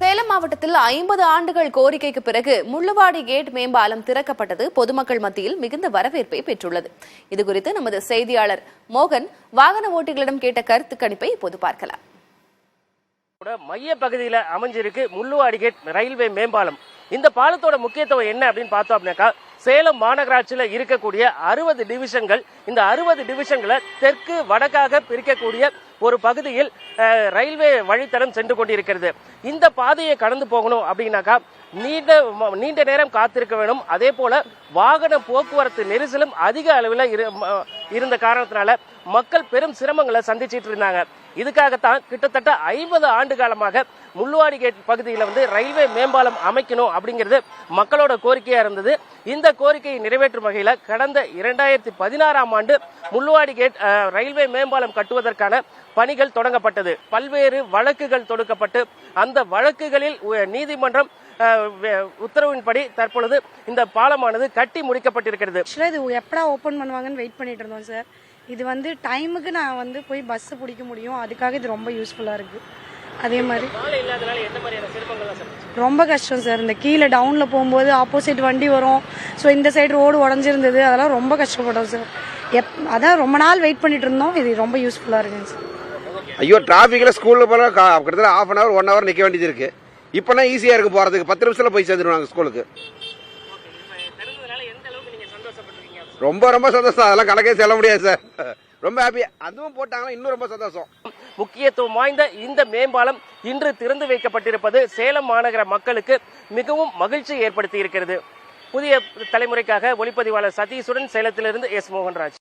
சேலம் மாவட்டத்தில் 50 ஆண்டுகள் கோரிக்கைக்கு பிறகு முள்ளுவாடி கேட் மேம்பாலம் திறக்கப்பட்டது பொதுமக்கள் மத்தியில் மிகுந்த வரவேற்பை பெற்றுள்ளது. இதுகுறித்து நமது செய்தியாளர் மோகன் வாகன ஓட்டிகளிடம் கேட்ட கருத்து கணிப்பை இப்போது பார்க்கலாம். மைய பகுதியில் அமைஞ்சிருக்கு முள்ளுவாடி கேட் ரயில்வே மேம்பாலம். இந்த பாலத்தோட முக்கியத்துவம் என்ன அப்படின்னு பார்த்தோம் அப்படின்னாக்கா, சேலம் மாநகராட்சியில் இருக்கக்கூடிய 60 டிவிஷன்கள், இந்த 60 டிவிஷன்களை தெற்கு வடக்காக பிரிக்கக்கூடிய ஒரு பகுதியில் ரயில்வே வழித்தடம் சென்று கொண்டிருக்கிறது. இந்த பாதையை கடந்து போகணும் அப்படின்னாக்கா நீண்ட நேரம் காத்திருக்க வேண்டும். அதே போல வாகன போக்குவரத்து நெரிசலும் அதிக அளவில் இருந்த காரணத்தினால மக்கள் பெரும் சிரமங்களை சந்திச்சிட்டு இருந்தாங்க. இதுக்காகத்தான் கிட்டத்தட்ட 50 ஆண்டு காலமாக முள்ளுவாடி கேட் பகுதியில் ரயில்வே மேம்பாலம் அமைக்கணும் அப்படிங்கிறது மக்களோட கோரிக்கையா இருந்தது. இந்த கோரிக்கையை நிறைவேற்றும் வகையில் கடந்த 2016ஆம் ஆண்டு முள்ளுவாடி கேட் ரயில்வே மேம்பாலம் கட்டுவதற்கான பணிகள் தொடங்கப்பட்டது. பல்வேறு வழக்குகள் தொடுக்கப்பட்டு அந்த வழக்குகளில் நீதிமன்றம் உத்தரவின்படி தற்பொழுது இந்த பாலமானது கட்டி முடிக்கப்பட்டிருக்கிறது. இது எப்படா ஓபன் பண்ணுவாங்கன்னு வெயிட் பண்ணிட்டு இருந்தோம் சார். இது டைமுக்கு நான் போய் பஸ் பிடிக்க முடியும். அதுக்காக இது ரொம்ப யூஸ்ஃபுல்லா இருக்கு. அதே மாதிரி ரொம்ப கஷ்டம் சார். இந்த கீழே டவுன்ல போகும்போது ஆப்போசிட் வண்டி வரும். ஸோ இந்த சைடு ரோடு உடஞ்சிருந்தது. அதெல்லாம் ரொம்ப கஷ்டப்பட்டோம் சார். அதான் ரொம்ப நாள் வெயிட் பண்ணிட்டு இருந்தோம். இது ரொம்ப யூஸ்ஃபுல்லா இருக்குங்க சார். ஐயோ, டிராபிக்ல ஸ்கூல்ல போல கிட்டத்தட்ட ½ hour 1 hour நிக்க வேண்டியது இருக்கு. இப்பனா ஈஸியா இருக்கு போறதுக்கு. 10 நிமிஷத்துல போய் சேர்ந்துருவாங்க ஸ்கூலுக்கு. ரொம்ப ரொம்ப சந்தோஷம். அதெல்லாம் கணக்கே சொல்ல முடியாது சார். ரொம்ப ஹாப்பி. அதுவும் போட்டாங்கன்னா இன்னும் ரொம்ப சந்தோஷம். முக்கியத்துவம் வாய்ந்த இந்த மேம்பாலம் இன்று திறந்து வைக்கப்பட்டிருப்பது சேலம் மாநகர மக்களுக்கு மிகவும் மகிழ்ச்சி ஏற்படுத்தி இருக்கிறது. புதிய தலைமுறைக்காக ஒளிப்பதிவாளர் சதீஷுடன் சேலத்திலிருந்து எஸ் மோகன்ராஜ்.